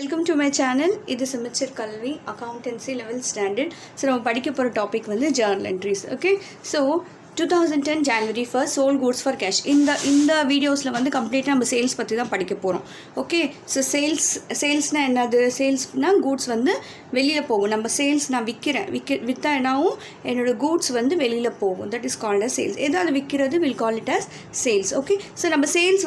Welcome to my channel. This is Semester Kalvi Accountancy Level Standard. So, we will study a topic journal entries. Okay. So, 2010 January 1st sold goods for cash. In the videos la complete நம்ம sales பத்தி தான் படிக்க போறோம். Okay. So sales na என்னது? Sales na goods வெளியில போகும். நம்ம sales நான் வித்தா என்னாவும் என்னோட goods வெளியில போகும். That is called as sales. ஏதாவது விக்கிறது we'll call it as sales. Okay. So நம்ம sales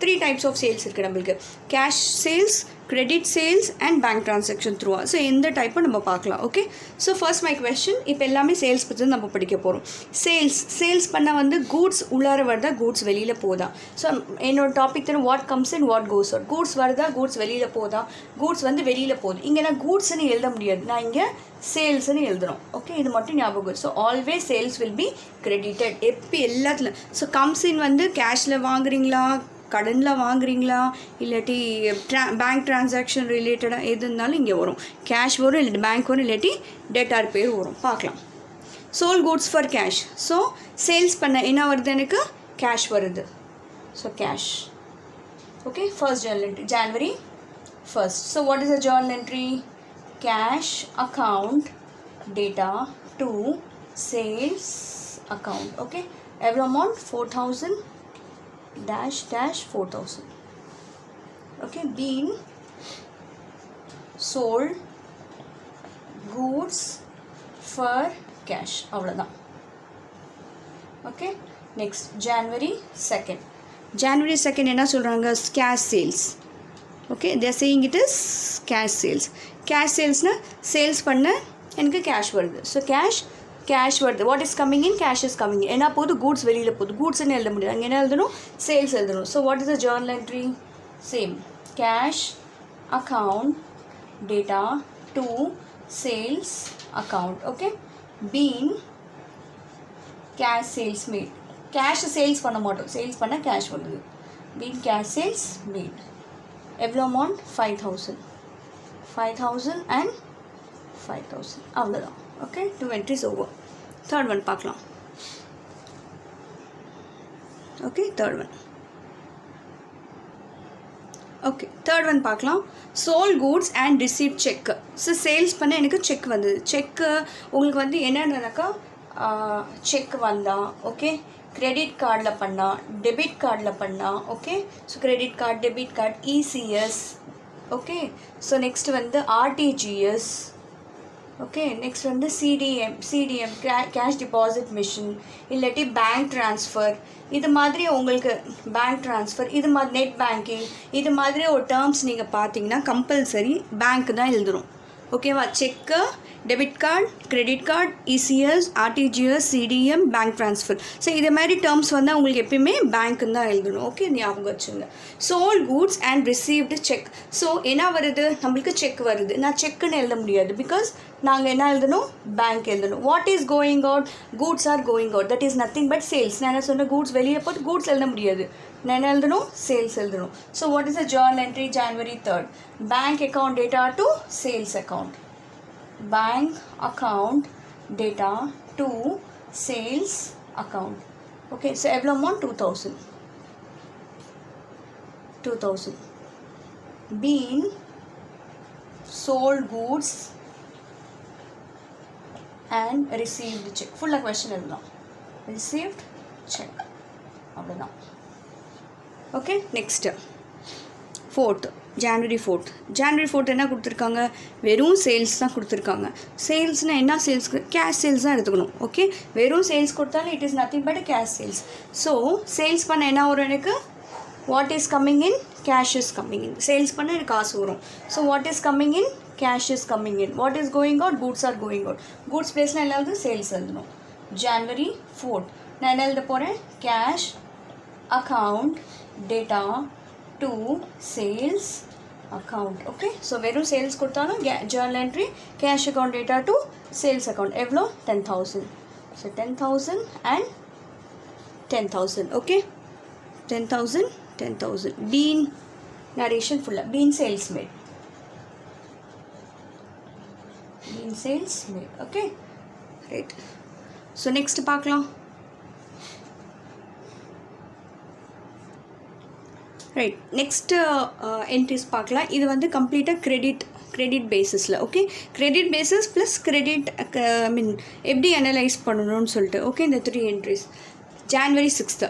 three types of sales இருக்கு நமக்கு. Cash sales, credit sales and bank transaction through. So இந்த type நம்ம பார்க்கலாம். Okay. So first my question, இப்போ எல்லாமே sales பத்தி நம்ம படிக்க போறோம். Sales பண்ண goods உள்ளார வருதா goods வெளியில போதா. So என்னோட டாபிக் தான் what comes in what goes out. Goods வருதா goods வெளியில போதா. Goods வெளியில போகுது. இங்க நான் goods னு எழுத முடியாது. நான் இங்க sales னு எழுதுறோம். Okay, இது மட்டும் ஞாபகம். So always sales will be credited. எப்ப எல்லாத்துல. So comes in cashல வாங்குறீங்களா, கடன்ல வாங்குறீங்களா, இல்லாட்டி பேங்க் டிரான்சாக்ஷன் ரிலேட்டடாக எது இருந்தாலும் இங்கே வரும். கேஷ் வரும், இல்லாட்டி பேங்க் வரும், இல்லாட்டி டெட்டார் பேர் வரும். பார்க்கலாம். Sold goods for cash. So sales பண்ண என்ன வருது, எனக்கு கேஷ் வருது. So cash. Okay, first journal entry January 1st. So what is a journal entry? Cash account data to sales account. Okay, எவ்வளோ amount? 4000 -4000. Okay, being sold goods for cash. அவ்வளோதான். Okay, next January 2nd. January 2nd என்ன சொல்கிறாங்க? cash sales. Okay, they are saying it is cash sales. Cash salesனா sales பண்ண எனக்கு cash வருது. So cash வருது. What is coming in? Cash is coming in. ஏன்னா போது கூட்ஸ் வெளியில் போகுது. கூட்ஸ்ன்னு எழுத முடியாது. அங்கே என்ன எழுதணும்? சேல்ஸ் எழுதணும். So what is the journal entry? Same. Cash account data to sales account. Okay, been cash sales made. Cash sales பண்ண மாட்டோம், சேல்ஸ் பண்ண கேஷ் வருது. Been cash sales made. எவ்வளோ அமௌண்ட்? 5000 and 5000. அவ்வளோதான். Okay, 2 entries over. Third one பார்க்கலாம். Okay, third one. Okay, third one பார்க்கலாம். sold goods and received check. So sales பண்ண எனக்கு check வந்தது. check உங்களுக்கு என்னன்னாக்கா check வந்தா, okay, credit cardல பண்ணா, debit cardல பண்ணா, okay. So credit card, debit card, ECS, okay. So next RTGS. Okay, next CTM cash deposit machine, இல்லாட்டி பேங்க் ட்ரான்ஸ்ஃபர். இது மாதிரி உங்களுக்கு பேங்க் ட்ரான்ஸ்ஃபர், இது மாதிரி நெட் பேங்கிங், இது மாதிரி ஒரு டேர்ம்ஸ் நீங்கள் பார்த்தீங்கன்னா கம்பல்சரி பேங்க் தான் எழுதுணும். ஓகேவா? Cheque, debit card, credit card, ECS, RTGS, CDM, bank transfer. So இது மாதிரி டேர்ம்ஸ் உங்களுக்கு எப்பயுமே பேங்க்குன்னு தான் எழுதணும். ஓகே, ஞாபகம் வச்சுங்க. Sold goods and received check. So என்ன வருது? நம்மளுக்கு செக் வருது. நான் செக்குன்னு எழுத முடியாது. பிகாஸ் நாங்கள் என்ன எழுதணும்? பேங்க் எழுதணும். What is going out? Goods are going out. That is nothing but sales. நான் என்ன சொன்னேன்? கூட்ஸ் வெளியே போட்டு கூட்ஸ் எழுத முடியாது. நான் என்ன எழுதணும்? சேல்ஸ் எழுதணும். So what is a journal entry? January 3rd. Bank account data to sales account. Bank account data to sales account. Okay, so every amount 2000. Being sold goods and received check. Full question எழுதலாம். Received check. அவ்வளோதான். Okay, next 4th. January 4th என்ன கொடுத்துருக்காங்க? வெறும் sales தான் கொடுத்துருக்காங்க. சேல்ஸ்னால் என்ன? சேல்ஸ்க்கு cash sales தான் எடுத்துக்கணும். ஓகே, வெறும் சேல்ஸ் கொடுத்தாலும் it is nothing but cash sales. So sales பண்ண என்ன வரும் எனக்கு? What is coming in? Cash is coming in. Sales பண்ண எனக்கு காசு வரும். So what is coming in? Cash is coming in. What is going out? Goods are going out. Goods பிளேஸ்னால் எல்லாவது சேல்ஸ் எழுதணும். January 4th நான் என்ன எழுத போகிறேன்? Cash account data to sales account. Okay, so வெறும் சேல்ஸ் கொடுத்தாலும் journal entry cash account data to sales account. எவ்வளோ? 10,000. So 10,000 and 10,000. Okay, 10,000. Being narration ஃபுல்லாக being sales made. Okay, right. So next பார்க்கலாம். Right. Next entries பார்க்கலாம். இது வந்து கம்ப்ளீட்டாக credit பேசிஸில். Okay, credit basis plus credit I mean எப்படி analyse பண்ணணும்னு சொல்லிட்டு. ஓகே, இந்த 3 entries. January 6th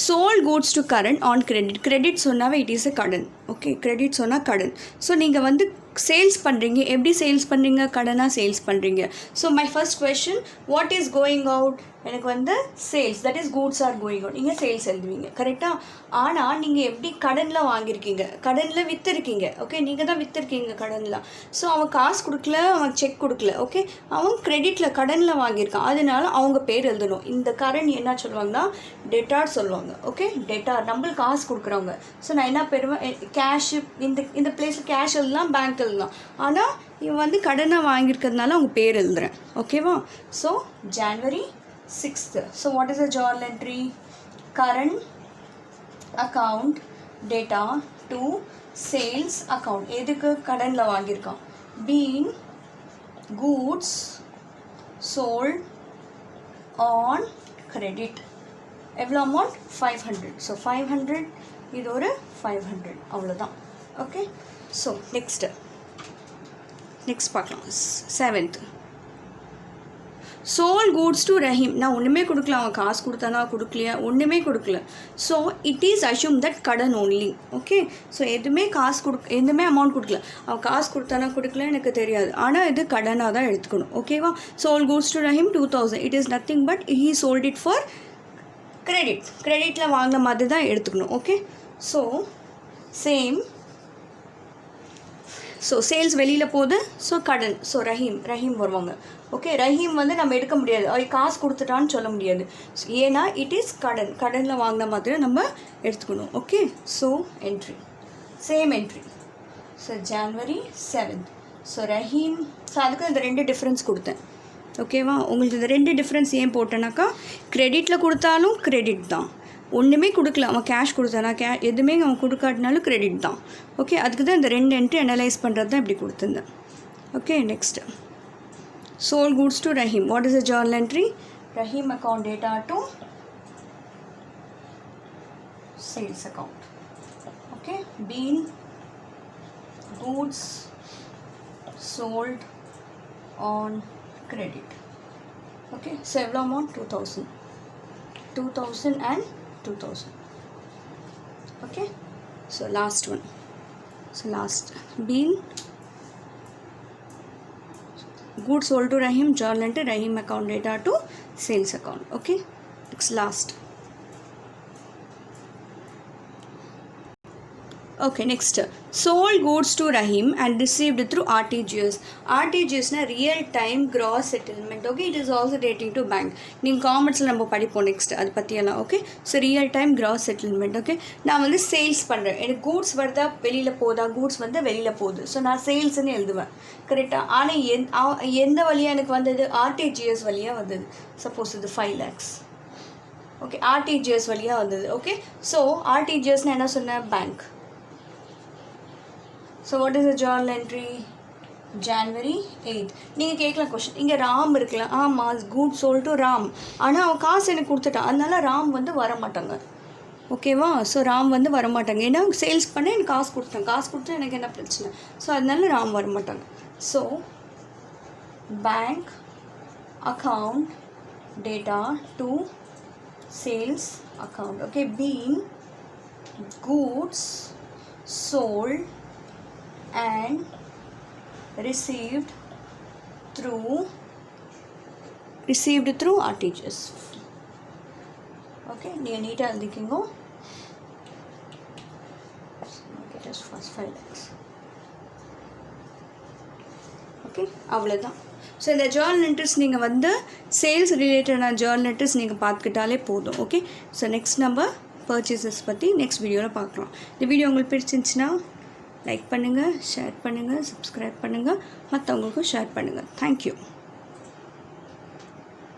sold goods to current on credit. Credit சொன்னாவே it is a கடன். ஓகே, கிரெடிட் சொன்னால் கடன். ஸோ நீங்கள் வந்து சேல்ஸ் பண்ணுறீங்க. எப்படி சேல்ஸ் பண்ணுறீங்க? கடனாக சேல்ஸ் பண்ணுறீங்க. So my first question, what is going out? எனக்கு வந்து sales, that is goods are going out. நீங்கள் சேல்ஸ் எழுதுவீங்க, கரெக்டாக? ஆனால் நீங்கள் எப்படி கடனில் வாங்கியிருக்கீங்க, கடனில் விற்றுருக்கீங்க. ஓகே, நீங்கள் தான் விற்றுருக்கீங்க கடனில். ஸோ அவன் காசு கொடுக்கல, அவன் செக் கொடுக்கல. ஓகே, அவன் கிரெடிட்டில் கடனில் வாங்கியிருக்கான். அதனால அவங்க பேர் எழுதணும். இந்த கடன் என்ன சொல்லுவாங்கன்னா டெட்டார் சொல்லுவாங்க. ஓகே, டெட்டார் நம்மளுக்கு காசு கொடுக்குறவங்க. ஸோ நான் என்ன பெறுவேன்? கேஷு. இந்த பிளேஸில் கேஷ் எழுதலாம், பேங்க் எழுதலாம். ஆனால் இவன் வந்து கடனை வாங்கியிருக்கிறதுனால அவங்க பேர் எழுதுறேன். ஓகேவா? So January 6th. So what is the journal entry? Current account data to sales account. எதுக்கு கடனில் வாங்கியிருக்கான்? Being goods sold on credit. எவ்வளோ அமௌண்ட்? 500. ஸோ 500, இது ஒரு 500, அவ்வளோதான். ஓகே, ஸோ நெக்ஸ்ட் பார்க்கலாம். 7th sold goods to Rahim. நான் ஒன்றுமே கொடுக்கல, அவன் காசு கொடுத்தானா கொடுக்கலையா, ஒன்றுமே கொடுக்கல. So it is assume that கடன் ஓன்லி. ஓகே, ஸோ எதுவுமே அமௌண்ட் கொடுக்கல. அவன் காசு கொடுத்தானா கொடுக்கல எனக்கு தெரியாது, ஆனால் இது கடனாக தான் எடுத்துக்கணும். ஓகேவா? sold goods to Rahim 2000. It is nothing but he sold it for கிரெடிட்டில் வாங்கின மாதிரி தான் எடுத்துக்கணும். Okay, so same. So sales வெளியில் போகுது, ஸோ கடன். ஸோ ரஹீம் வருவாங்க. ஓகே, ரஹீம் வந்து நம்ம எடுக்க முடியாது, அவன் காசு கொடுத்துட்டான்னு சொல்ல முடியாது. ஏன்னா இட் இஸ் கடனில் வாங்கின மாதிரி நம்ம எடுத்துக்கணும். Okay, so entry same entry. So January 7th. So Rahim. So அதுக்கு இந்த 2 டிஃப்ரென்ஸ் கொடுத்தேன். ஓகேவா? உங்களுக்கு இந்த 2 டிஃப்ரென்ஸ் ஏன் போட்டேனாக்கா, கிரெடிட்டில் கொடுத்தாலும் கிரெடிட் தான், ஒன்றுமே கொடுக்கல, அவன் கேஷ் கொடுத்தானா எதுவுமே அவன் கொடுக்காட்டினாலும் கிரெடிட் தான். ஓகே, அதுக்கு தான் இந்த 2 என்ட்ரி அனலைஸ் பண்ணுறது தான் இப்படி கொடுத்துருந்தேன். Okay, next sold goods to Rahim. What is the journal entry? Rahim account data to sales account. Okay, being goods sold on credit. Okay, so எவ்வளோ amount? 2000 and 2000. Okay, so last one. Being goods sold to Rahim, journal entry, Rahim account data to sales account. Okay, it's last. Okay, next sold goods to Rahim and received through RTGS. RTGS na real time gross settlement. Okay, it is also relating to bank. நீங்கள் காமெண்ட்ஸில் நம்ம படிப்போம் next அது பற்றியெல்லாம். Okay, so real time cross settlement. Okay, நான் வந்து sales பண்ணுறேன், எனக்கு goods வருதா வெளியில் போதா, கூட்ஸ் வந்து வெளியில் போகுது. ஸோ நான் சேல்ஸ்ன்னு எழுதுவேன், கரெக்டாக? ஆனால் எந்த வழியாக எனக்கு வந்தது? RTGS வழியாக வந்தது. சப்போஸ் இது 5 lakhs. ஓகே, RTGS வழியாக வந்தது. ஓகே, ஸோ RTGSனால் என்ன சொன்னேன்? Bank. So what is the journal entry? January 8th. நீங்கள் கேட்கலாம் கொஸ்டின், இங்கே ராம் இருக்கலாம். ஆமாம், குட் சோல்ட் டு ராம். ஆனால் அவன் காசு எனக்கு கொடுத்துட்டான், அதனால ராம் வந்து வரமாட்டாங்க. ஓகேவா? ஸோ ராம் வந்து வரமாட்டாங்க, ஏன்னா சேல்ஸ் பண்ண எனக்கு காசு கொடுத்தா எனக்கு என்ன பிரச்சனை? ஸோ அதனால ராம் வரமாட்டாங்க. So bank account data to sales account. Okay, being goods sold and received through RTGS. Okay, நீங்க நீட்டா எழுதிக்கீங்க. Okay, just first 5 lakhs. Okay, அவ்வளவுதான். ஸோ இந்த ஜேர்னல் என்ட்ரிஸ் நீங்கள் வந்து சேல்ஸ் ரிலேட்டடான ஜேர்னல் என்ட்ரிஸ் நீங்கள் பார்த்துக்கிட்டாலே போதும். ஓகே, ஸோ நெக்ஸ்ட் நம்ம பர்ச்சேசஸ் பற்றி நெக்ஸ்ட் வீடியோவில் பார்க்கலாம். இந்த வீடியோ உங்களுக்கு பிடிச்சிருந்துச்சுன்னா லைக் பண்ணுங்கள், ஷேர் பண்ணுங்கள், சப்ஸ்கிரைப் பண்ணுங்கள், மற்றவங்களுக்கும் ஷேர் பண்ணுங்கள். தேங்க்யூ.